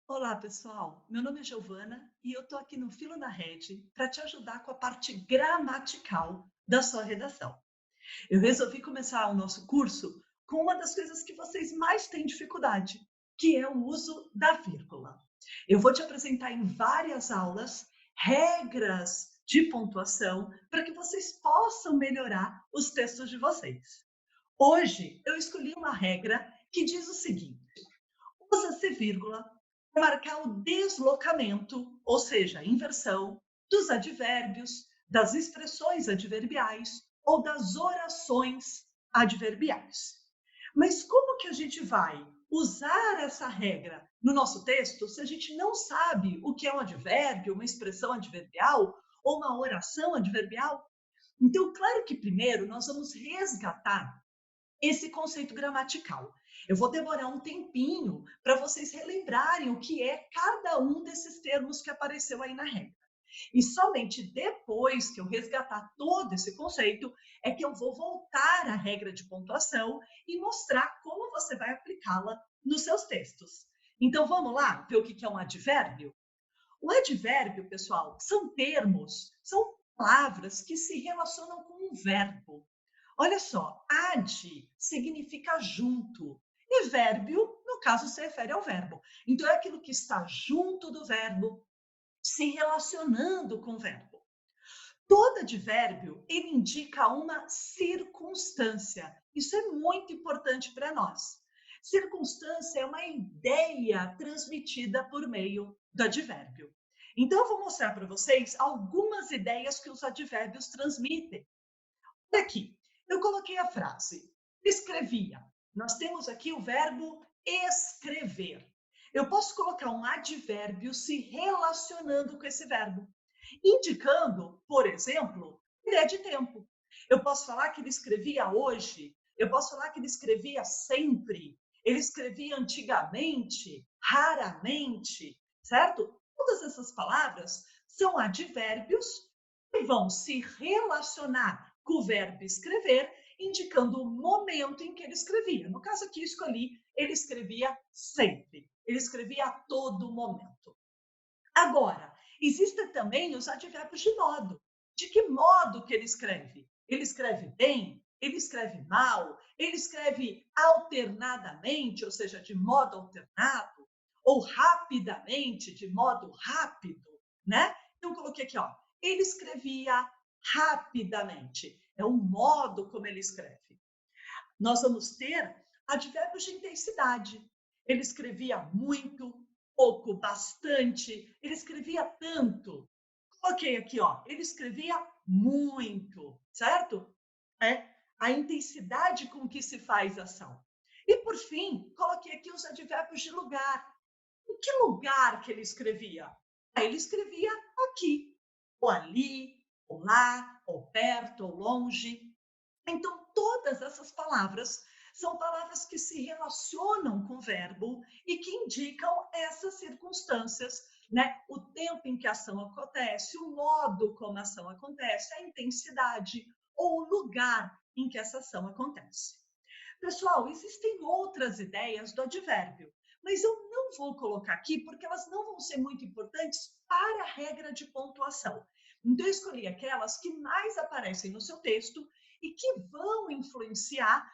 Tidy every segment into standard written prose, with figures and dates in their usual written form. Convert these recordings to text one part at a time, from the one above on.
Olá, pessoal. Meu nome é Giovana e eu estou aqui no Filo da Rede para te ajudar com a parte gramatical da sua redação. Eu resolvi começar o nosso curso com uma das coisas que vocês mais têm dificuldade, que é o uso da vírgula. Eu vou te apresentar em várias aulas regras de pontuação para que vocês possam melhorar os textos de vocês. Hoje eu escolhi uma regra que diz o seguinte: usa-se vírgula para marcar o deslocamento, ou seja, a inversão, dos advérbios, das expressões adverbiais ou das orações adverbiais. Mas como que a gente vai usar essa regra no nosso texto se a gente não sabe o que é um advérbio, uma expressão adverbial ou uma oração adverbial? Então, claro que primeiro nós vamos resgatar esse conceito gramatical. Eu vou demorar um tempinho para vocês relembrarem o que é cada um desses termos que apareceu aí na regra. E somente depois que eu resgatar todo esse conceito é que eu vou voltar à regra de pontuação e mostrar como você vai aplicá-la nos seus textos. Então vamos lá ver o que é um advérbio? O advérbio, pessoal, são termos, são palavras que se relacionam com um verbo. Olha só, ad significa junto e vérbio, no caso, se refere ao verbo. Então, é aquilo que está junto do verbo, se relacionando com o verbo. Todo advérbio, ele indica uma circunstância. Isso é muito importante para nós. Circunstância é uma ideia transmitida por meio do advérbio. Então, eu vou mostrar para vocês algumas ideias que os advérbios transmitem. Aqui, eu coloquei a frase escrevia. Nós temos aqui o verbo escrever. Eu posso colocar um advérbio se relacionando com esse verbo, indicando, por exemplo, ideia de tempo. Eu posso falar que ele escrevia hoje, eu posso falar que ele escrevia sempre, ele escrevia antigamente, raramente, certo? Todas essas palavras são advérbios que vão se relacionar com o verbo escrever, indicando o momento em que ele escrevia. No caso aqui, escolhi, ele escrevia sempre, ele escrevia a todo momento. Agora, existem também os advérbios de modo. De que modo que ele escreve? Ele escreve bem? Ele escreve mal? Ele escreve alternadamente, ou seja, de modo alternado? Ou rapidamente, de modo rápido, né? Então, coloquei aqui, ó. Ele escrevia rapidamente. É o modo como ele escreve. Nós vamos ter advérbios de intensidade. Ele escrevia muito, pouco, bastante. Ele escrevia tanto. Coloquei aqui, ó. Ele escrevia muito, certo? É a intensidade com que se faz a ação. E por fim, coloquei aqui os advérbios de lugar. Em que lugar que ele escrevia? Ele escrevia aqui, ou ali, ou lá, ou perto, ou longe. Então, todas essas palavras são palavras que se relacionam com o verbo e que indicam essas circunstâncias, né? O tempo em que a ação acontece, o modo como a ação acontece, a intensidade ou o lugar em que essa ação acontece. Pessoal, existem outras ideias do advérbio, mas eu não vou colocar aqui porque elas não vão ser muito importantes para a regra de pontuação. Então, eu escolhi aquelas que mais aparecem no seu texto e que vão influenciar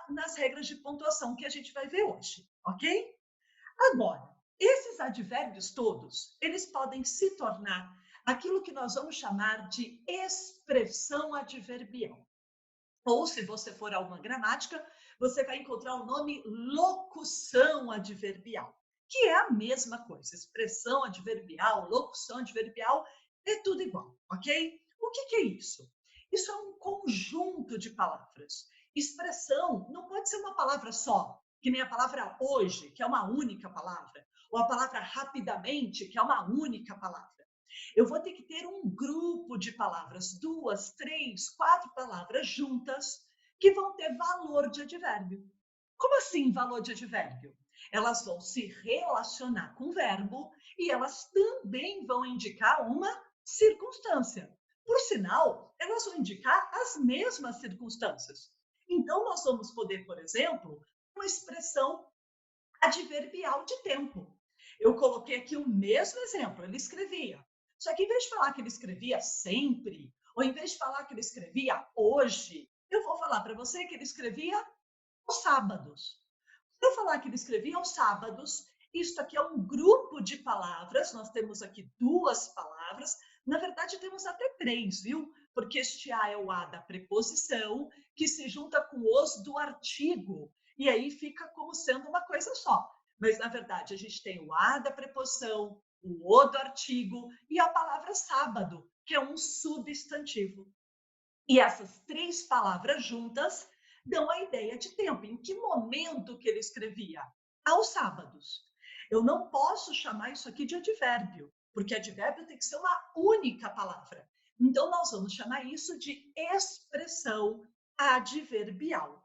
nas regras de pontuação que a gente vai ver hoje, ok? Agora, esses advérbios todos, eles podem se tornar aquilo que nós vamos chamar de expressão adverbial. Ou, se você for a uma gramática, você vai encontrar o nome locução adverbial, que é a mesma coisa. Expressão adverbial, locução adverbial, é tudo igual, ok? O que é isso? Isso é um conjunto de palavras. Expressão não pode ser uma palavra só, que nem a palavra hoje, que é uma única palavra, ou a palavra rapidamente, que é uma única palavra. Eu vou ter que ter um grupo de palavras, duas, três, quatro palavras juntas, que vão ter valor de advérbio. Como assim valor de advérbio? Elas vão se relacionar com o verbo e elas também vão indicar uma circunstância. Por sinal, elas vão indicar as mesmas circunstâncias. Então, nós vamos poder, por exemplo, uma expressão adverbial de tempo. Eu coloquei aqui o mesmo exemplo, ele escrevia. Só que em vez de falar que ele escrevia sempre, ou em vez de falar que ele escrevia hoje, eu vou falar para você que ele escrevia aos sábados. Para falar que ele escrevia aos sábados, isto aqui é um grupo de palavras, nós temos aqui duas palavras, na verdade temos até três, viu? Porque este a é o a da preposição, que se junta com os do artigo, e aí fica como sendo uma coisa só. Mas, na verdade, a gente tem o a da preposição, o do artigo e a palavra sábado, que é um substantivo. E essas três palavras juntas dão a ideia de tempo. Em que momento que ele escrevia? Aos sábados. Eu não posso chamar isso aqui de advérbio, porque advérbio tem que ser uma única palavra. Então, nós vamos chamar isso de expressão adverbial.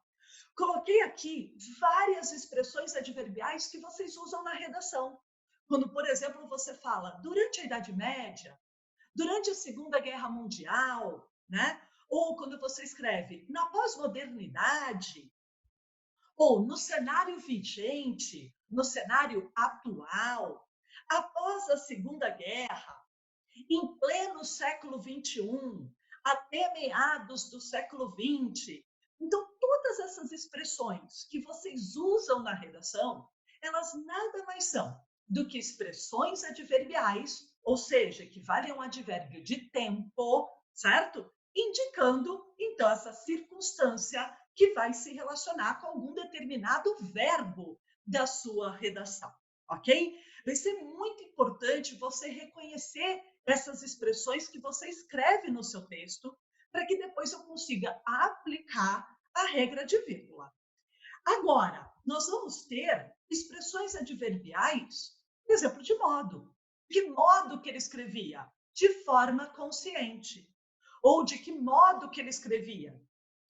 Coloquei aqui várias expressões adverbiais que vocês usam na redação. Quando, por exemplo, você fala durante a Idade Média, durante a Segunda Guerra Mundial, né? Ou quando você escreve na pós-modernidade, ou no cenário vigente, no cenário atual, após a Segunda Guerra, em pleno século XXI, até meados do século XX. Então, todas essas expressões que vocês usam na redação, elas nada mais são do que expressões adverbiais, ou seja, equivalem a um advérbio de tempo, certo? Indicando, então, essa circunstância que vai se relacionar com algum determinado verbo da sua redação, ok? Vai ser muito importante você reconhecer essas expressões que você escreve no seu texto, para que depois eu consiga aplicar a regra de vírgula. Agora, nós vamos ter expressões adverbiais, por exemplo, de modo. Que modo que ele escrevia? De forma consciente. Ou de que modo que ele escrevia?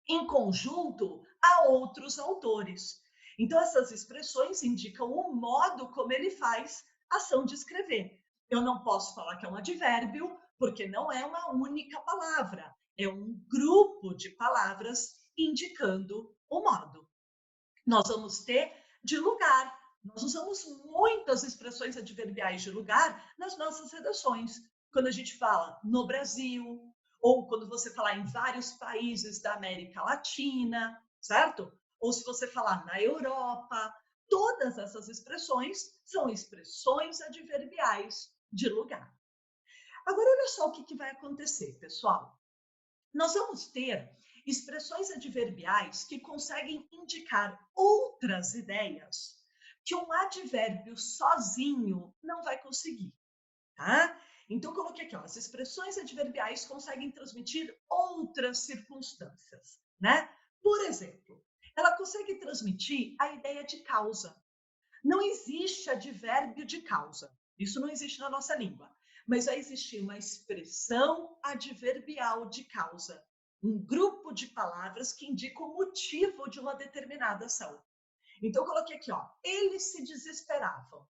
Em conjunto a outros autores. Então, essas expressões indicam o modo como ele faz a ação de escrever. Eu não posso falar que é um advérbio, porque não é uma única palavra, é um grupo de palavras indicando o modo. Nós vamos ter de lugar. Nós usamos muitas expressões adverbiais de lugar nas nossas redações. Quando a gente fala no Brasil, ou quando você falar em vários países da América Latina, certo? Ou se você falar na Europa, todas essas expressões são expressões adverbiais de lugar. Agora, olha só o que vai acontecer, pessoal. Nós vamos ter expressões adverbiais que conseguem indicar outras ideias que um advérbio sozinho não vai conseguir, tá? Então, coloquei aqui, ó, as expressões adverbiais conseguem transmitir outras circunstâncias, né? Por exemplo, ela consegue transmitir a ideia de causa. Não existe advérbio de causa. Isso não existe na nossa língua. Mas vai existir uma expressão adverbial de causa. Um grupo de palavras que indica o motivo de uma determinada ação. Então, eu coloquei aqui, ó. Eles se desesperavam.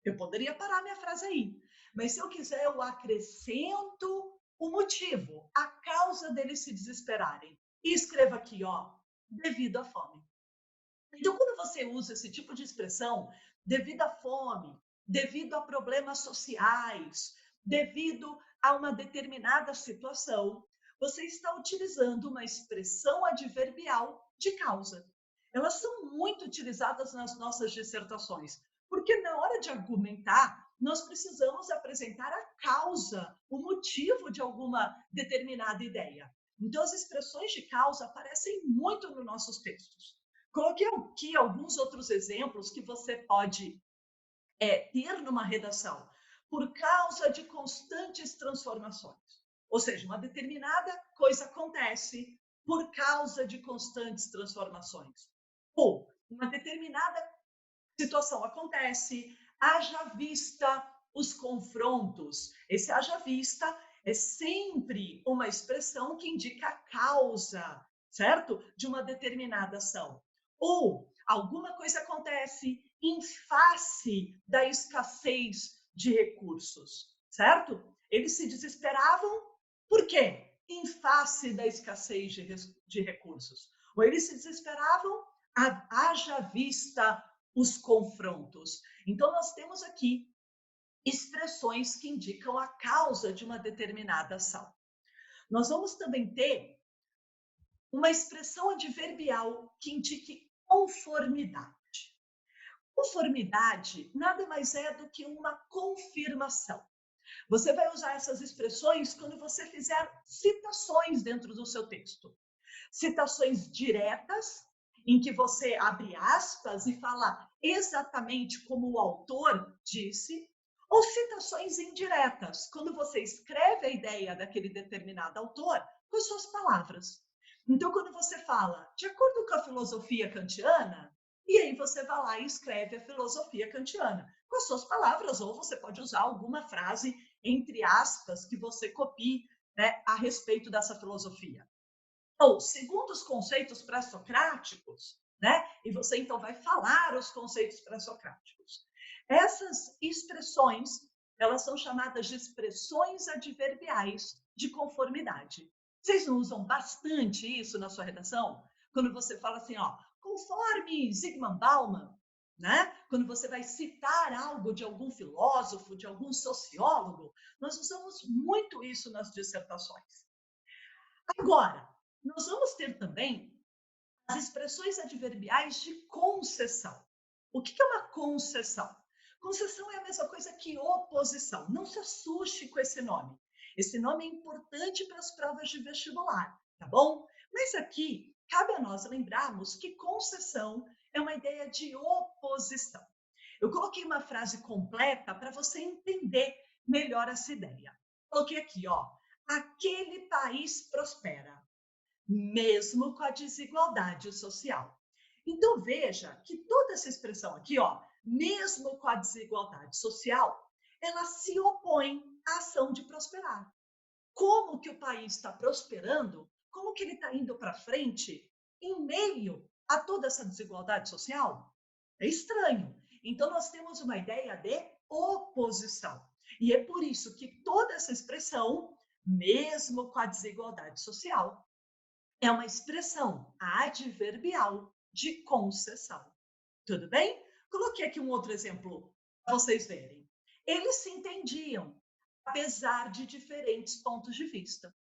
Eu poderia parar minha frase aí. Mas se eu quiser, eu acrescento o motivo, a causa deles se desesperarem. E escrevo aqui, ó, devido à fome. Então, quando você usa esse tipo de expressão, devido à fome, devido a problemas sociais, devido a uma determinada situação, você está utilizando uma expressão adverbial de causa. Elas são muito utilizadas nas nossas dissertações, porque na hora de argumentar, nós precisamos apresentar a causa, o motivo de alguma determinada ideia. Então, as expressões de causa aparecem muito nos nossos textos. Coloquei aqui alguns outros exemplos que você pode ter numa redação. Por causa de constantes transformações. Ou seja, uma determinada coisa acontece por causa de constantes transformações. Ou uma determinada situação acontece, haja vista os confrontos. Esse haja vista é sempre uma expressão que indica a causa, certo? De uma determinada ação. Ou alguma coisa acontece em face da escassez de recursos, certo? Eles se desesperavam, por quê? Em face da escassez de recursos. Ou eles se desesperavam, haja vista os confrontos. Então, nós temos aqui expressões que indicam a causa de uma determinada ação. Nós vamos também ter uma expressão adverbial que indique conformidade. Conformidade nada mais é do que uma confirmação. Você vai usar essas expressões quando você fizer citações dentro do seu texto. Citações diretas, em que você abre aspas e fala exatamente como o autor disse, ou citações indiretas, quando você escreve a ideia daquele determinado autor com as suas palavras. Então, quando você fala, de acordo com a filosofia kantiana, e aí você vai lá e escreve a filosofia kantiana com as suas palavras, ou você pode usar alguma frase, entre aspas, que você copie, né, a respeito dessa filosofia. Ou, segundo os conceitos pré-socráticos, né? E você então vai falar os conceitos pré-socráticos. Essas expressões, elas são chamadas de expressões adverbiais de conformidade. Vocês não usam bastante isso na sua redação? Quando você fala assim, ó, conforme Zygmunt Bauman, né? Quando você vai citar algo de algum filósofo, de algum sociólogo, nós usamos muito isso nas dissertações. Agora, nós vamos ter também as expressões adverbiais de concessão. O que é uma concessão? Concessão é a mesma coisa que oposição. Não se assuste com esse nome. Esse nome é importante para as provas de vestibular, tá bom? Mas aqui, cabe a nós lembrarmos que concessão é uma ideia de oposição. Eu coloquei uma frase completa para você entender melhor essa ideia. Coloquei aqui, ó. Aquele país prospera, mesmo com a desigualdade social. Então, veja que toda essa expressão aqui, ó, mesmo com a desigualdade social, ela se opõe à ação de prosperar. Como que o país está prosperando? Como que ele está indo para frente em meio a toda essa desigualdade social? É estranho. Então, nós temos uma ideia de oposição. E é por isso que toda essa expressão, mesmo com a desigualdade social, é uma expressão adverbial de concessão. Tudo bem? Coloquei aqui um outro exemplo para vocês verem. Eles se entendiam, apesar de diferentes pontos de vista.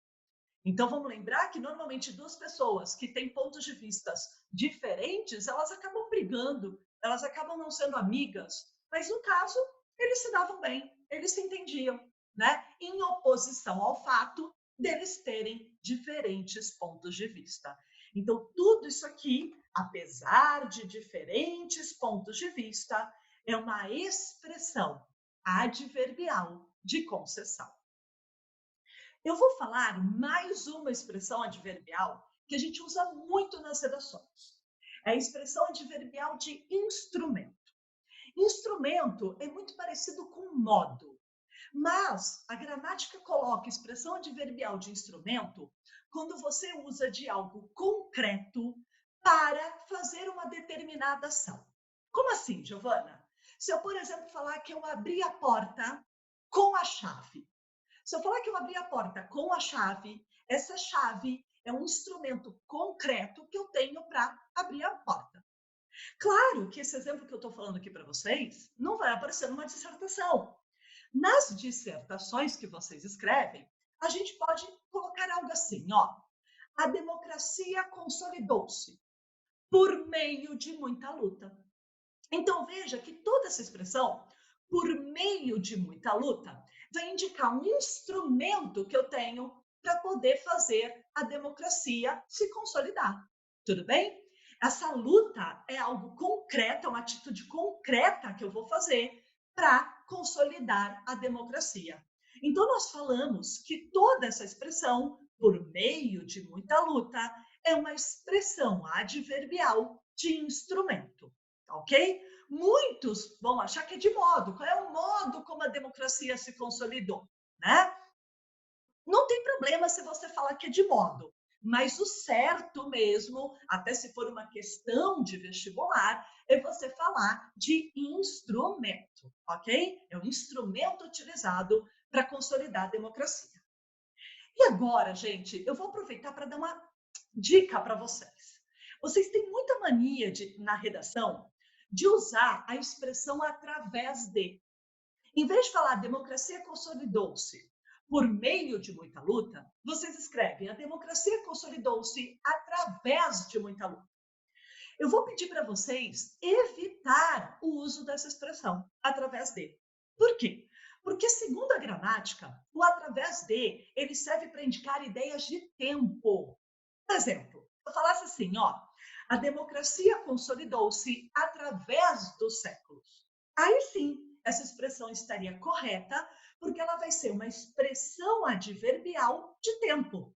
Então, vamos lembrar que normalmente duas pessoas que têm pontos de vista diferentes, elas acabam brigando, elas acabam não sendo amigas, mas no caso, eles se davam bem, eles se entendiam, né? Em oposição ao fato deles terem diferentes pontos de vista. Então, tudo isso aqui, apesar de diferentes pontos de vista, é uma expressão adverbial de concessão. Eu vou falar mais uma expressão adverbial que a gente usa muito nas redações. É a expressão adverbial de instrumento. Instrumento é muito parecido com modo, mas a gramática coloca expressão adverbial de instrumento quando você usa de algo concreto para fazer uma determinada ação. Como assim, Giovana? Se eu, por exemplo, falar que eu abri a porta com a chave. Se eu falar que eu abri a porta com a chave, essa chave é um instrumento concreto que eu tenho para abrir a porta. Claro que esse exemplo que eu estou falando aqui para vocês não vai aparecer numa dissertação. Nas dissertações que vocês escrevem, a gente pode colocar algo assim, ó. A democracia consolidou-se por meio de muita luta. Então veja que toda essa expressão, por meio de muita luta, vai indicar um instrumento que eu tenho para poder fazer a democracia se consolidar. Tudo bem? Essa luta é algo concreto, é uma atitude concreta que eu vou fazer para consolidar a democracia. Então, nós falamos que toda essa expressão, por meio de muita luta, é uma expressão adverbial de instrumento, ok? Muitos vão achar que é de modo. Qual é o modo como a democracia se consolidou, né? Não tem problema se você falar que é de modo, mas o certo mesmo, até se for uma questão de vestibular, é você falar de instrumento, ok? É um instrumento utilizado para consolidar a democracia. E agora, gente, eu vou aproveitar para dar uma dica para vocês. Vocês têm muita mania na redação de usar a expressão através de. Em vez de falar a democracia consolidou-se por meio de muita luta, vocês escrevem a democracia consolidou-se através de muita luta. Eu vou pedir para vocês evitar o uso dessa expressão, através de. Por quê? Porque, segundo a gramática, o através de, ele serve para indicar ideias de tempo. Por exemplo, eu falasse assim, ó, a democracia consolidou-se através dos séculos. Aí sim, essa expressão estaria correta, porque ela vai ser uma expressão adverbial de tempo.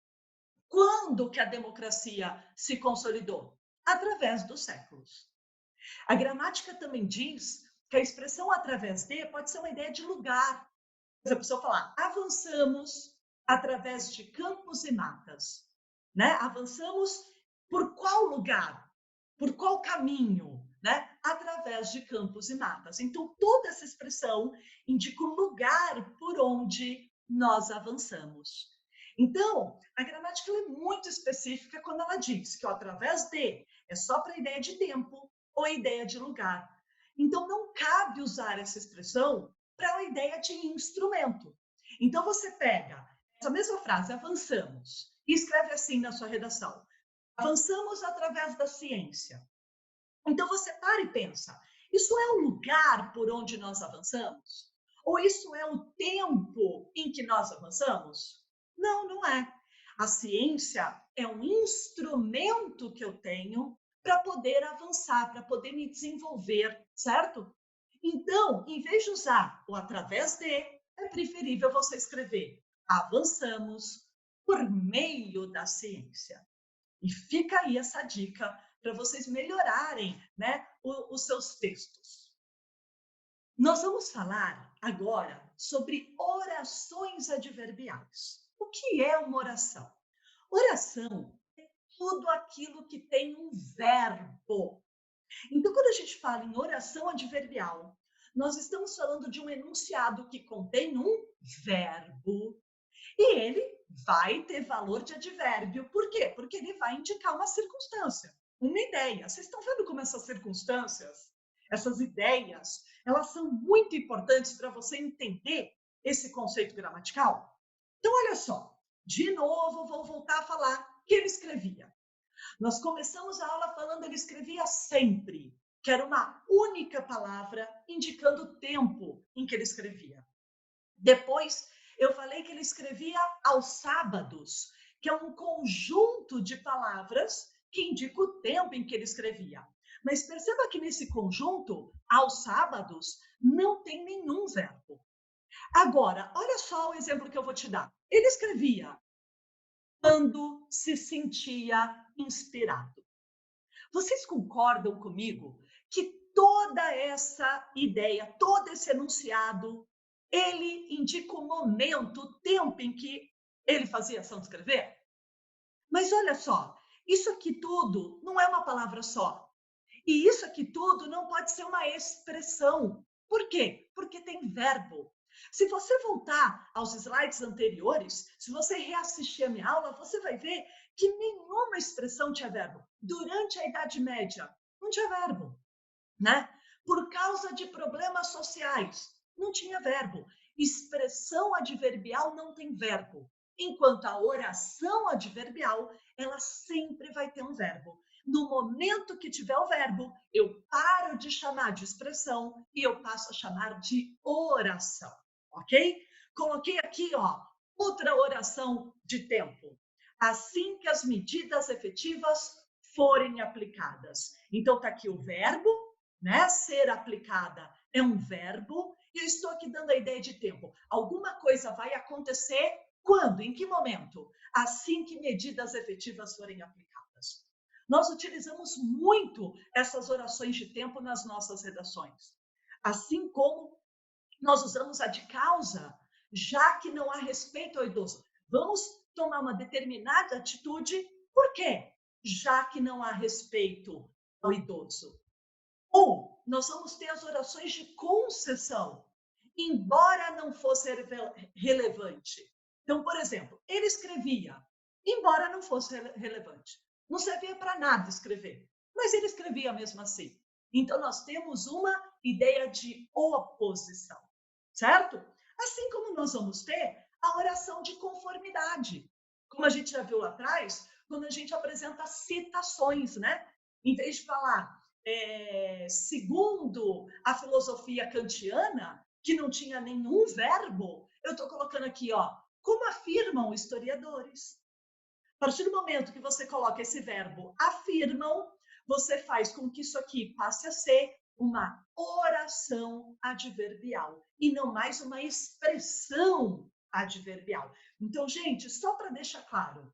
Quando que a democracia se consolidou? Através dos séculos. A gramática também diz que a expressão através de pode ser uma ideia de lugar. Por exemplo, se eu falar, avançamos através de campos e matas, né? Avançamos por qual lugar? Por qual caminho? Né? Através de campos e matas. Então, toda essa expressão indica o lugar por onde nós avançamos. Então, a gramática é muito específica quando ela diz que o através de é só para a ideia de tempo ou ideia de lugar. Então, não cabe usar essa expressão para a ideia de instrumento. Então, você pega essa mesma frase, avançamos, e escreve assim na sua redação. Avançamos através da ciência. Então, você para e pensa, isso é o lugar por onde nós avançamos? Ou isso é o tempo em que nós avançamos? Não, não é. A ciência é um instrumento que eu tenho para poder avançar, para poder me desenvolver, certo? Então, em vez de usar o através de, é preferível você escrever avançamos por meio da ciência. E fica aí essa dica para vocês melhorarem, né, os seus textos. Nós vamos falar agora sobre orações adverbiais. O que é uma oração? Oração é tudo aquilo que tem um verbo. Então, quando a gente fala em oração adverbial, nós estamos falando de um enunciado que contém um verbo e ele vai ter valor de advérbio. Por quê? Porque ele vai indicar uma circunstância, uma ideia. Vocês estão vendo como essas circunstâncias, essas ideias, elas são muito importantes para você entender esse conceito gramatical? Então, olha só, de novo, vou voltar a falar que ele escrevia. Nós começamos a aula falando que ele escrevia sempre, que era uma única palavra indicando o tempo em que ele escrevia. Depois, eu falei que ele escrevia aos sábados, que é um conjunto de palavras que indica o tempo em que ele escrevia. Mas perceba que nesse conjunto, aos sábados, não tem nenhum verbo. Agora, olha só o exemplo que eu vou te dar. Ele escrevia quando se sentia inspirado. Vocês concordam comigo que toda essa ideia, todo esse enunciado, ele indica o momento, o tempo em que ele fazia ação de escrever? Mas olha só, isso aqui tudo não é uma palavra só. E isso aqui tudo não pode ser uma expressão. Por quê? Porque tem verbo. Se você voltar aos slides anteriores, se você reassistir a minha aula, você vai ver que nenhuma expressão tinha verbo. Durante a Idade Média, não tinha verbo, né? Por causa de problemas sociais, não tinha verbo. Expressão adverbial não tem verbo, enquanto a oração adverbial, ela sempre vai ter um verbo. No momento que tiver o verbo, eu paro de chamar de expressão e eu passo a chamar de oração, ok? Coloquei aqui, ó, outra oração de tempo. Assim que as medidas efetivas forem aplicadas. Então, tá aqui o verbo, né? Ser aplicada é um verbo, e eu estou aqui dando a ideia de tempo. Alguma coisa vai acontecer quando? Em que momento? Assim que medidas efetivas forem aplicadas. Nós utilizamos muito essas orações de tempo nas nossas redações. Assim como nós usamos a de causa, já que não há respeito ao idoso. Vamos tomar uma determinada atitude, por quê? Já que não há respeito ao idoso. Ou nós vamos ter as orações de concessão, embora não fosse relevante. Então, por exemplo, ele escrevia, embora não fosse relevante. Não servia para nada escrever, mas ele escrevia mesmo assim. Então, nós temos uma ideia de oposição, certo? Assim como nós vamos ter a oração de conformidade. Como a gente já viu lá atrás, quando a gente apresenta citações, né? Em vez de falar, segundo a filosofia kantiana, que não tinha nenhum verbo, eu estou colocando aqui, ó, como afirmam historiadores. A partir do momento que você coloca esse verbo afirmam, você faz com que isso aqui passe a ser uma oração adverbial e não mais uma expressão adverbial. Então, gente, só para deixar claro,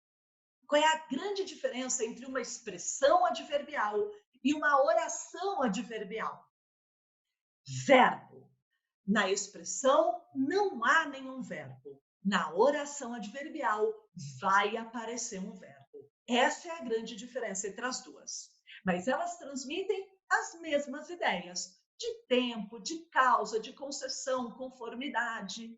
qual é a grande diferença entre uma expressão adverbial e uma oração adverbial? Verbo. Na expressão, não há nenhum verbo. Na oração adverbial, vai aparecer um verbo. Essa é a grande diferença entre as duas. Mas elas transmitem as mesmas ideias de tempo, de causa, de concessão, conformidade.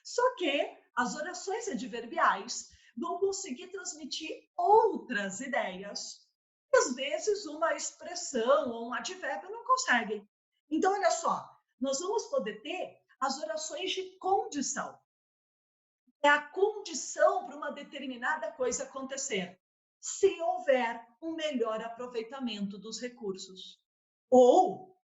Só que as orações adverbiais vão conseguir transmitir outras ideias. Às vezes, uma expressão ou um advérbio não conseguem. Então, olha só, nós vamos poder ter as orações de condição. É a condição para uma determinada coisa acontecer, se houver um melhor aproveitamento dos recursos. Ou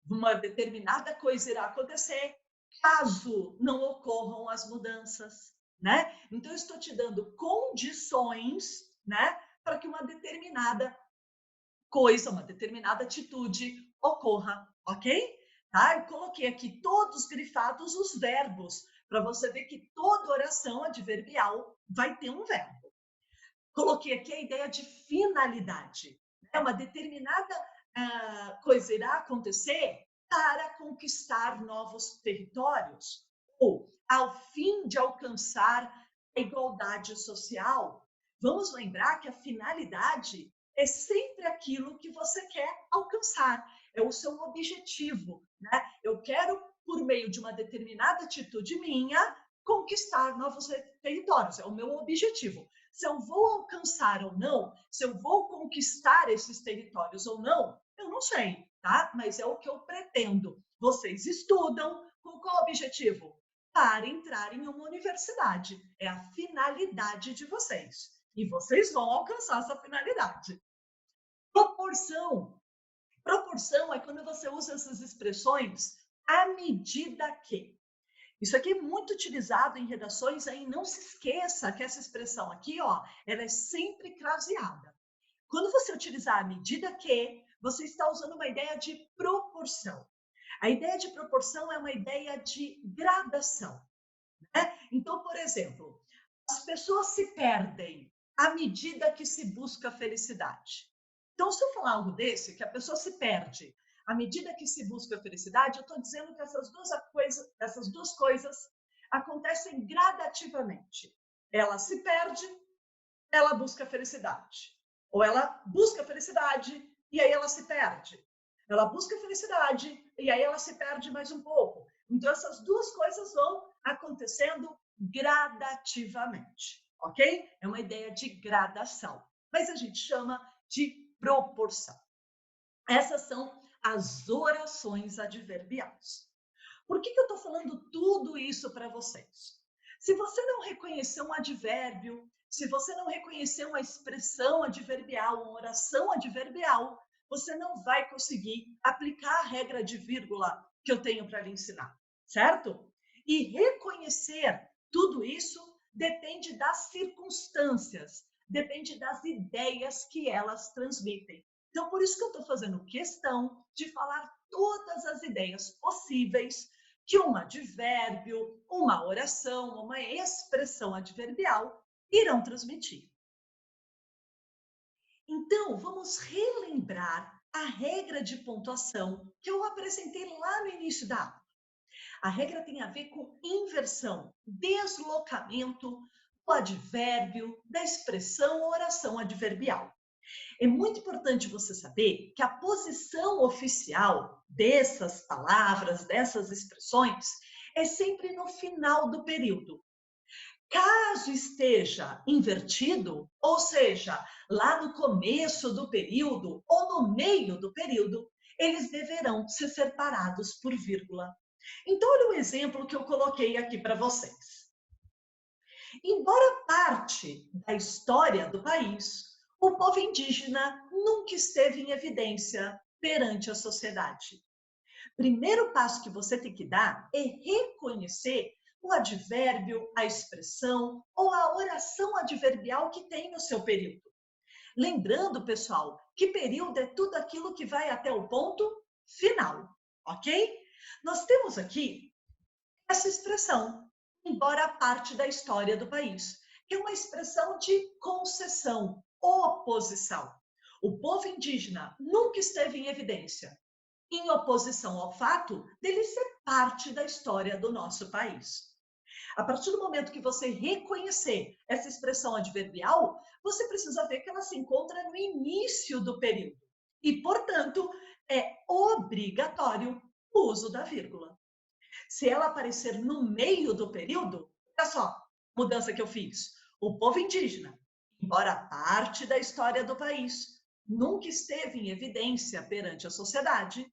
uma determinada coisa irá acontecer caso não ocorram as mudanças, né? Então, eu estou te dando condições, né, para que uma determinada coisa, uma determinada atitude ocorra, ok? Tá? Eu coloquei aqui todos grifados os verbos, para você ver que toda oração adverbial vai ter um verbo. Coloquei aqui a ideia de finalidade. Né? Uma determinada coisa irá acontecer para conquistar novos territórios, ou ao fim de alcançar a igualdade social. Vamos lembrar que a finalidade é sempre aquilo que você quer alcançar, é o seu objetivo, né? Eu quero, por meio de uma determinada atitude minha, conquistar novos territórios, é o meu objetivo. Se eu vou alcançar ou não, se eu vou conquistar esses territórios ou não, eu não sei, tá? Mas é o que eu pretendo. Vocês estudam com qual objetivo? Para entrar em uma universidade. É a finalidade de vocês. E vocês vão alcançar essa finalidade. Proporção. Proporção é quando você usa essas expressões à medida que. Isso aqui é muito utilizado em redações, aí não se esqueça que essa expressão aqui, ó, ela é sempre craseada. Quando você utilizar à medida que, você está usando uma ideia de proporção. A ideia de proporção é uma ideia de gradação, né? Então, por exemplo, as pessoas se perdem à medida que se busca a felicidade. Então, se eu falar algo desse, que a pessoa se perde à medida que se busca a felicidade, eu estou dizendo que essas duas coisas acontecem gradativamente. Ela se perde, ela busca a felicidade. Ou ela busca a felicidade e aí ela se perde. Ela busca a felicidade e aí ela se perde mais um pouco. Então, essas duas coisas vão acontecendo gradativamente, ok? É uma ideia de gradação, mas a gente chama de proporção. Essas são as orações adverbiais. Por que eu estou falando tudo isso para vocês? Se você não reconhecer um advérbio, se você não reconhecer uma expressão adverbial, uma oração adverbial, você não vai conseguir aplicar a regra de vírgula que eu tenho para lhe ensinar, certo? E reconhecer tudo isso depende das circunstâncias, depende das ideias que elas transmitem. Então, por isso que eu estou fazendo questão de falar todas as ideias possíveis que um advérbio, uma oração, uma expressão adverbial irão transmitir. Então, vamos relembrar a regra de pontuação que eu apresentei lá no início da aula. A regra tem a ver com inversão, deslocamento do advérbio, da expressão ou oração adverbial. É muito importante você saber que a posição oficial dessas palavras, dessas expressões, é sempre no final do período. Caso esteja invertido, ou seja, lá no começo do período ou no meio do período, eles deverão ser separados por vírgula. Então, olha o exemplo que eu coloquei aqui para vocês. Embora parte da história do país, o povo indígena nunca esteve em evidência perante a sociedade. Primeiro passo que você tem que dar é reconhecer o advérbio, a expressão ou a oração adverbial que tem no seu período. Lembrando, pessoal, que período é tudo aquilo que vai até o ponto final, ok? Nós temos aqui essa expressão, embora parte da história do país, que é uma expressão de concessão, oposição. O povo indígena nunca esteve em evidência, em oposição ao fato dele ser parte da história do nosso país. A partir do momento que você reconhecer essa expressão adverbial, você precisa ver que ela se encontra no início do período. E, portanto, é obrigatório o uso da vírgula. Se ela aparecer no meio do período, olha só a mudança que eu fiz. O povo indígena, embora parte da história do país, nunca esteve em evidência perante a sociedade,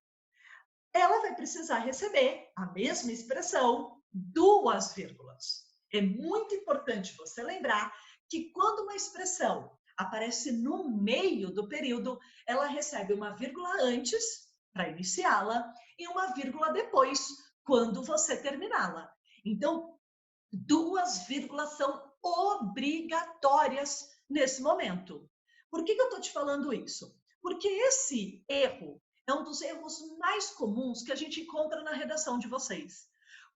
ela vai precisar receber a mesma expressão, duas vírgulas. É muito importante você lembrar que quando uma expressão aparece no meio do período, ela recebe uma vírgula antes, para iniciá-la, e uma vírgula depois, quando você terminá-la. Então, duas vírgulas são obrigatórias nesse momento. Por que eu estou te falando isso? Porque esse erro é um dos erros mais comuns que a gente encontra na redação de vocês.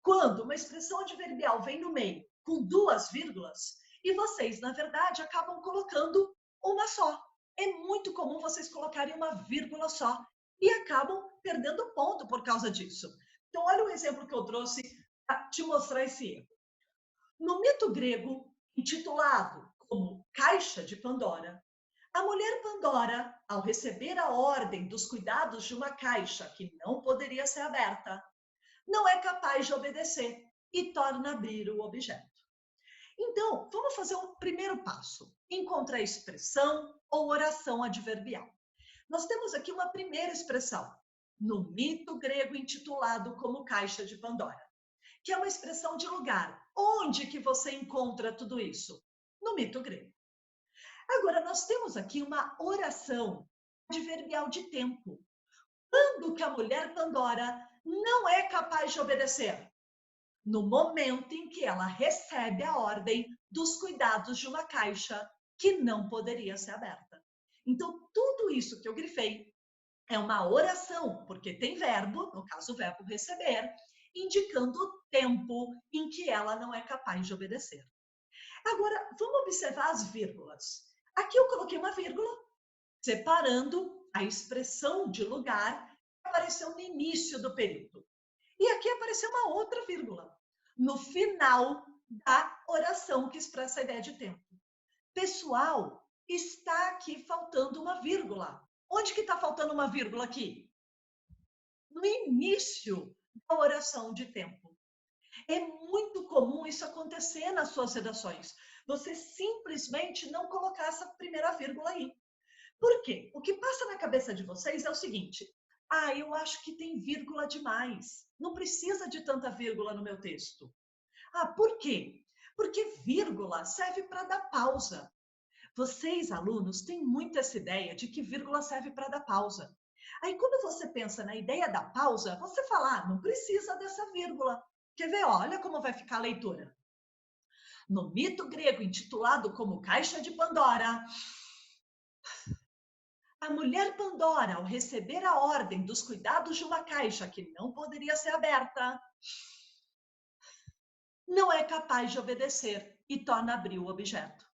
Quando uma expressão adverbial vem no meio com duas vírgulas e vocês, na verdade, acabam colocando uma só. É muito comum vocês colocarem uma vírgula só e acabam perdendo ponto por causa disso. Então, olha o exemplo que eu trouxe para te mostrar esse erro. No mito grego, intitulado como Caixa de Pandora, a mulher Pandora, ao receber a ordem dos cuidados de uma caixa que não poderia ser aberta, não é capaz de obedecer e torna abrir o objeto. Então, vamos fazer o primeiro passo: encontrar a expressão ou oração adverbial. Nós temos aqui uma primeira expressão, no mito grego intitulado como Caixa de Pandora, que é uma expressão de lugar. Onde que você encontra tudo isso? No mito grego. Agora, nós temos aqui uma oração adverbial de tempo. Quando que a mulher Pandora não é capaz de obedecer? No momento em que ela recebe a ordem dos cuidados de uma caixa que não poderia ser aberta. Então, tudo isso que eu grifei é uma oração, porque tem verbo, no caso o verbo receber, indicando o tempo em que ela não é capaz de obedecer. Agora, vamos observar as vírgulas. Aqui eu coloquei uma vírgula, separando a expressão de lugar que apareceu no início do período. E aqui apareceu uma outra vírgula, no final da oração que expressa a ideia de tempo. Pessoal, está aqui faltando uma vírgula. Onde que está faltando uma vírgula aqui? No início da oração de tempo. É muito comum isso acontecer nas suas redações. Você simplesmente não colocar essa primeira vírgula aí. Por quê? O que passa na cabeça de vocês é o seguinte: ah, eu acho que tem vírgula demais. Não precisa de tanta vírgula no meu texto. Ah, por quê? Porque vírgula serve para dar pausa. Vocês, alunos, têm muito essa ideia de que vírgula serve para dar pausa. Aí, quando você pensa na ideia da pausa, você fala, ah, não precisa dessa vírgula. Quer ver? Olha como vai ficar a leitura. No mito grego intitulado como Caixa de Pandora, a mulher Pandora, ao receber a ordem dos cuidados de uma caixa que não poderia ser aberta, não é capaz de obedecer e torna abrir o objeto.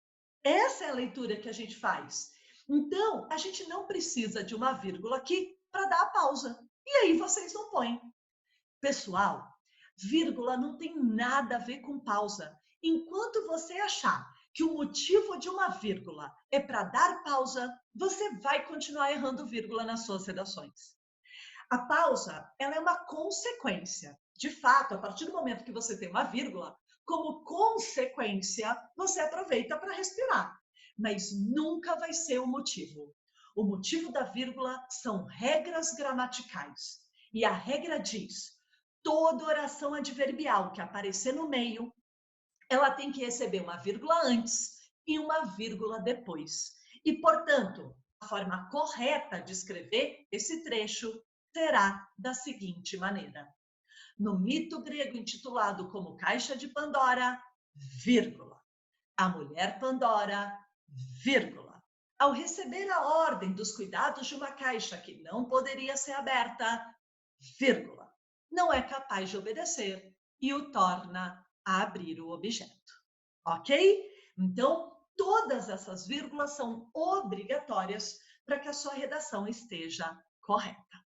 Essa é a leitura que a gente faz. Então, a gente não precisa de uma vírgula aqui para dar a pausa. E aí vocês não põem. Pessoal, vírgula não tem nada a ver com pausa. Enquanto você achar que o motivo de uma vírgula é para dar pausa, você vai continuar errando vírgula nas suas redações. A pausa, ela é uma consequência. De fato, a partir do momento que você tem uma vírgula, como consequência, você aproveita para respirar. Mas nunca vai ser o motivo. O motivo da vírgula são regras gramaticais. E a regra diz: toda oração adverbial que aparecer no meio, ela tem que receber uma vírgula antes e uma vírgula depois. E, portanto, a forma correta de escrever esse trecho será da seguinte maneira: no mito grego intitulado como Caixa de Pandora, vírgula. A mulher Pandora, vírgula. Ao receber a ordem dos cuidados de uma caixa que não poderia ser aberta, vírgula, não é capaz de obedecer e o torna a abrir o objeto. Ok? Então, todas essas vírgulas são obrigatórias para que a sua redação esteja correta.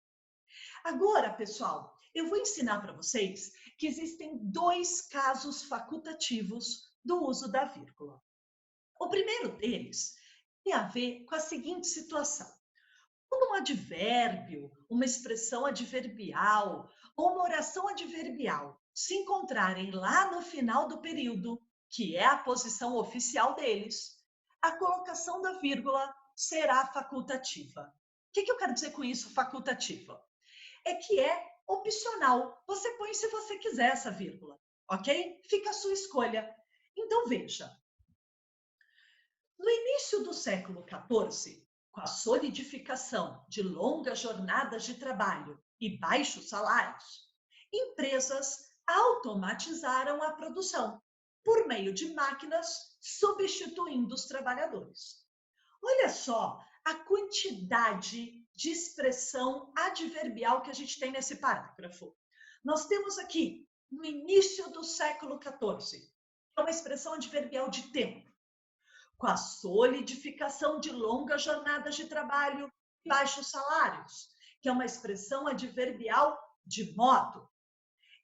Agora, pessoal, eu vou ensinar para vocês que existem 2 casos facultativos do uso da vírgula. O primeiro deles tem a ver com a seguinte situação. Quando um advérbio, uma expressão adverbial ou uma oração adverbial se encontrarem lá no final do período, que é a posição oficial deles, a colocação da vírgula será facultativa. O que eu quero dizer com isso, facultativa? É que é opcional. Você põe se você quiser essa vírgula, ok? Fica a sua escolha. Então, veja. No início do século XIV, com a solidificação de longas jornadas de trabalho e baixos salários, empresas automatizaram a produção por meio de máquinas substituindo os trabalhadores. Olha só a quantidade de expressão adverbial que a gente tem nesse parágrafo. Nós temos aqui, no início do século XIV, uma expressão adverbial de tempo, com a solidificação de longas jornadas de trabalho e baixos salários, que é uma expressão adverbial de modo,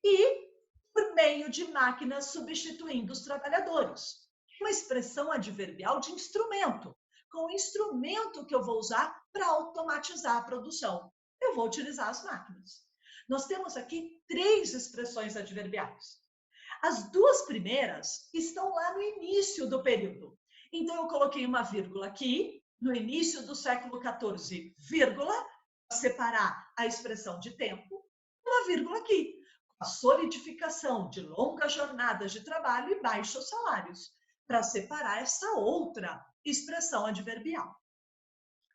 e por meio de máquinas substituindo os trabalhadores, uma expressão adverbial de instrumento, com o instrumento que eu vou usar para automatizar a produção. Eu vou utilizar as máquinas. Nós temos aqui 3 expressões adverbiais. As 2 primeiras estão lá no início do período. Então, eu coloquei uma vírgula aqui, no início do século XIV, vírgula, para separar a expressão de tempo, uma vírgula aqui, com a solidificação de longas jornadas de trabalho e baixos salários, para separar essa outra expressão adverbial.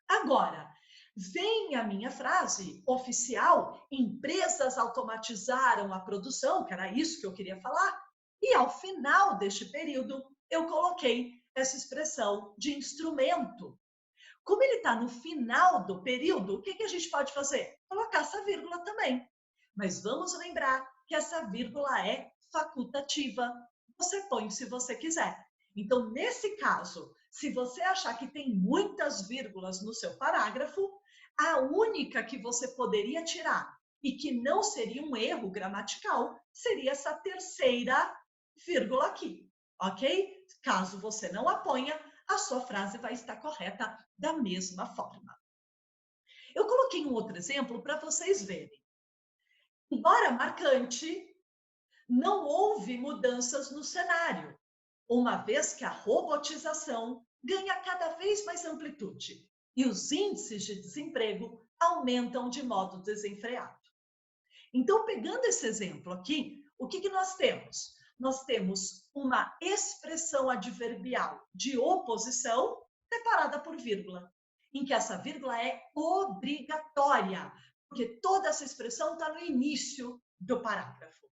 Agora, vem a minha frase oficial, empresas automatizaram a produção, que era isso que eu queria falar, e ao final deste período, eu coloquei essa expressão de instrumento. Como ele está no final do período, o que a gente pode fazer? Colocar essa vírgula também. Mas vamos lembrar que essa vírgula é facultativa. Você põe se você quiser. Então, nesse caso, se você achar que tem muitas vírgulas no seu parágrafo, a única que você poderia tirar e que não seria um erro gramatical seria essa terceira vírgula aqui, ok? Caso você não a ponha, a sua frase vai estar correta da mesma forma. Eu coloquei um outro exemplo para vocês verem. Embora marcante, não houve mudanças no cenário, uma vez que a robotização ganha cada vez mais amplitude e os índices de desemprego aumentam de modo desenfreado. Então, pegando esse exemplo aqui, o que nós temos? Nós temos uma expressão adverbial de oposição separada por vírgula, em que essa vírgula é obrigatória, porque toda essa expressão está no início do parágrafo.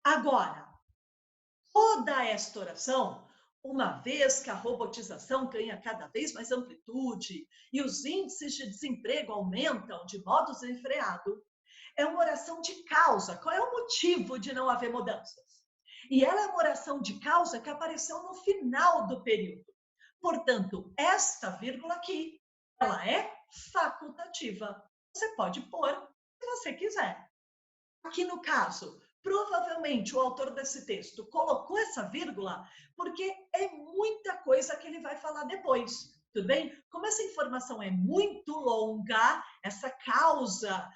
Agora, toda esta oração, uma vez que a robotização ganha cada vez mais amplitude e os índices de desemprego aumentam de modo desenfreado, é uma oração de causa. Qual é o motivo de não haver mudanças? E ela é uma oração de causa que apareceu no final do período. Portanto, esta vírgula aqui, ela é facultativa. Você pode pôr se você quiser. Aqui no caso, provavelmente o autor desse texto colocou essa vírgula porque é muita coisa que ele vai falar depois, tudo bem? Como essa informação é muito longa, essa causa,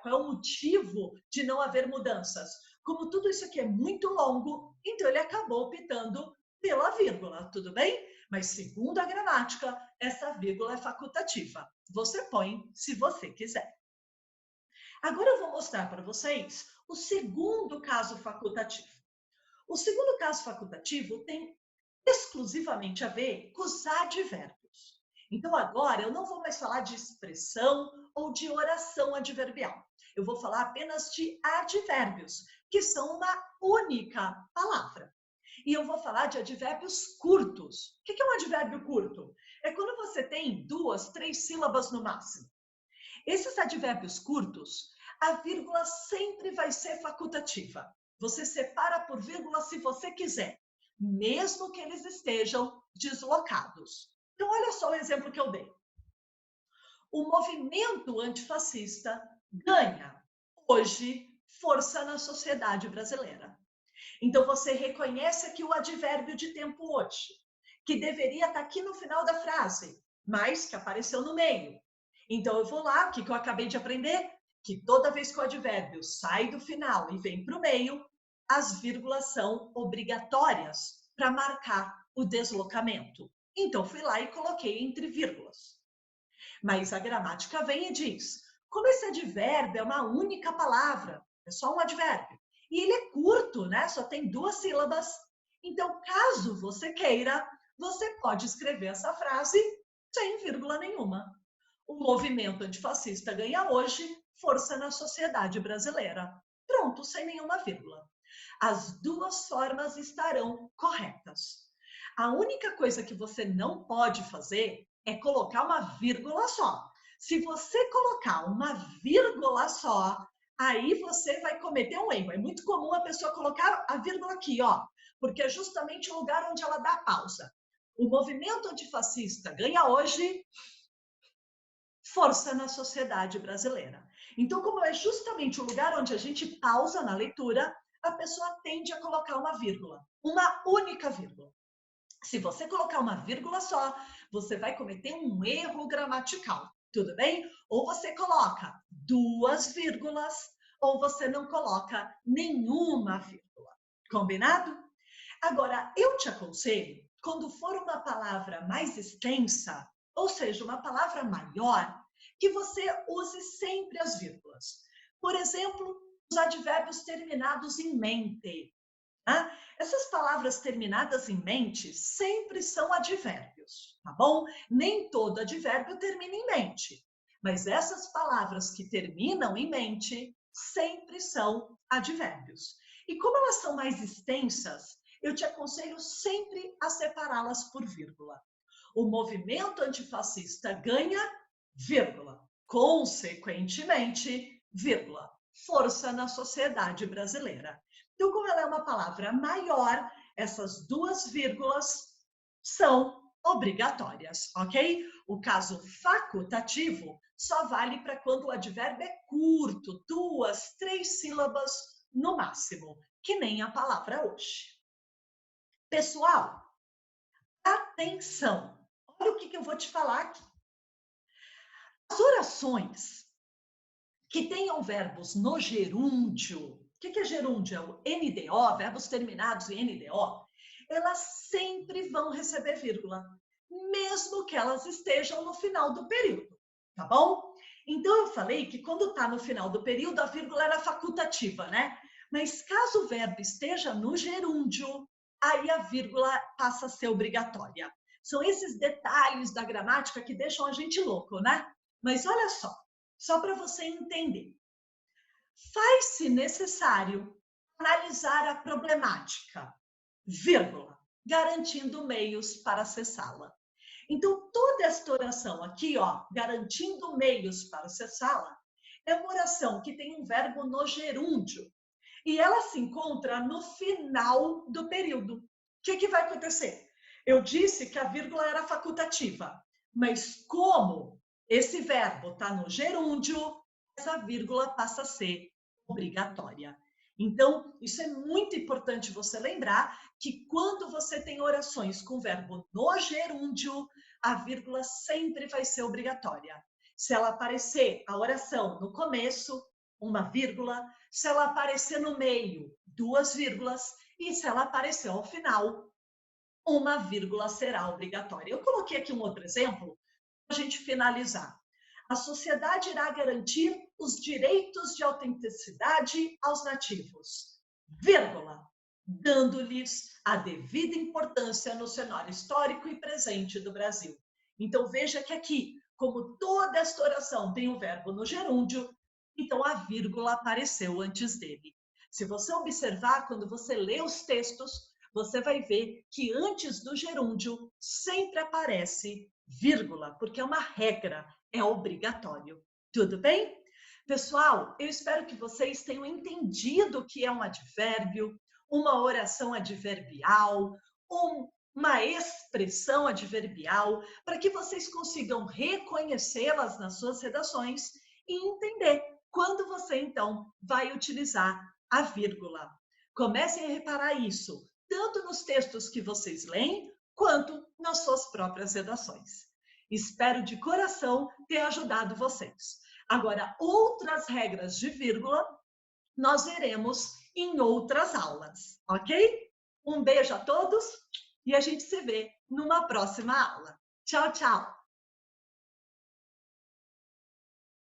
qual é o motivo de não haver mudanças? Como tudo isso aqui é muito longo, então ele acabou optando pela vírgula, tudo bem? mas segundo a gramática, essa vírgula é facultativa. Você põe se você quiser. Agora eu vou mostrar para vocês o segundo caso facultativo. O segundo caso facultativo tem exclusivamente a ver com os advérbios. Então, agora eu não vou mais falar de expressão ou de oração adverbial. Eu vou falar apenas de advérbios, que são uma única palavra. E eu vou falar de advérbios curtos. O que é um advérbio curto? É quando você tem 2, 3 sílabas no máximo. Esses advérbios curtos, a vírgula sempre vai ser facultativa. Você separa por vírgula se você quiser, mesmo que eles estejam deslocados. Então, olha só o exemplo que eu dei. O movimento antifascista ganha, hoje, força na sociedade brasileira. Então, você reconhece aqui o advérbio de tempo hoje, que deveria estar aqui no final da frase, mas que apareceu no meio. Então, eu vou lá, o que eu acabei de aprender? Que toda vez que o advérbio sai do final e vem para o meio, as vírgulas são obrigatórias para marcar o deslocamento. Então, fui lá e coloquei entre vírgulas. Mas a gramática vem e diz, como esse advérbio é uma única palavra, é só um advérbio, e ele é curto, né? Só tem 2 sílabas. Então, caso você queira, você pode escrever essa frase sem vírgula nenhuma. O movimento antifascista ganha hoje força na sociedade brasileira. Pronto, sem nenhuma vírgula. As duas formas estarão corretas. A única coisa que você não pode fazer é colocar uma vírgula só. Se você colocar uma vírgula só, aí você vai cometer um erro. É muito comum a pessoa colocar a vírgula aqui, ó, porque é justamente o lugar onde ela dá a pausa. O movimento antifascista ganha hoje força na sociedade brasileira. Então, como é justamente o lugar onde a gente pausa na leitura, a pessoa tende a colocar uma vírgula, uma única vírgula. Se você colocar uma vírgula só, você vai cometer um erro gramatical, tudo bem? Ou você coloca 2 vírgulas, ou você não coloca nenhuma vírgula. Combinado? Agora, eu te aconselho, quando for uma palavra mais extensa, ou seja, uma palavra maior, que você use sempre as vírgulas. Por exemplo, os advérbios terminados em mente. Tá? Essas palavras terminadas em mente sempre são advérbios, tá bom? Nem todo advérbio termina em mente, mas essas palavras que terminam em mente sempre são advérbios. E como elas são mais extensas, eu te aconselho sempre a separá-las por vírgula. O movimento antifascista ganha, vírgula, consequentemente, vírgula, força na sociedade brasileira. Então, como ela é uma palavra maior, essas 2 vírgulas são obrigatórias, ok? O caso facultativo só vale para quando o advérbio é curto, 2, 3 sílabas no máximo, que nem a palavra hoje. Pessoal, atenção! Olha o que eu vou te falar aqui. As orações que tenham verbos no gerúndio, o que é gerúndio? É o NDO, verbos terminados em NDO, elas sempre vão receber vírgula, mesmo que elas estejam no final do período, tá bom? Então, eu falei que quando está no final do período, a vírgula era facultativa, né? Mas caso o verbo esteja no gerúndio, aí a vírgula passa a ser obrigatória. São esses detalhes da gramática que deixam a gente louco, né? Mas olha só para você entender. Faz-se necessário analisar a problemática, vírgula, garantindo meios para acessá-la. Então, toda esta oração aqui, ó, garantindo meios para acessá-la, é uma oração que tem um verbo no gerúndio e ela se encontra no final do período. O que vai acontecer? Eu disse que a vírgula era facultativa, mas como esse verbo está no gerúndio, essa vírgula passa a ser obrigatória. Então, isso é muito importante você lembrar que quando você tem orações com verbo no gerúndio, a vírgula sempre vai ser obrigatória. Se ela aparecer a oração no começo, uma vírgula. Se ela aparecer no meio, 2 vírgulas. E se ela aparecer ao final, uma vírgula será obrigatória. Eu coloquei aqui um outro exemplo para a gente finalizar. A sociedade irá garantir os direitos de autenticidade aos nativos, vírgula, dando-lhes a devida importância no cenário histórico e presente do Brasil. Então, veja que aqui, como toda esta oração tem o verbo no gerúndio, então a vírgula apareceu antes dele. Se você observar, quando você lê os textos, você vai ver que antes do gerúndio sempre aparece vírgula, porque é uma regra, é obrigatório. Tudo bem? Pessoal, eu espero que vocês tenham entendido o que é um advérbio, uma oração adverbial, uma expressão adverbial, para que vocês consigam reconhecê-las nas suas redações e entender quando você, então, vai utilizar a vírgula. Comecem a reparar isso, tanto nos textos que vocês leem, quanto nas suas próprias redações. Espero de coração ter ajudado vocês. Agora, outras regras de vírgula, nós veremos em outras aulas, ok? Um beijo a todos e a gente se vê numa próxima aula. Tchau, tchau!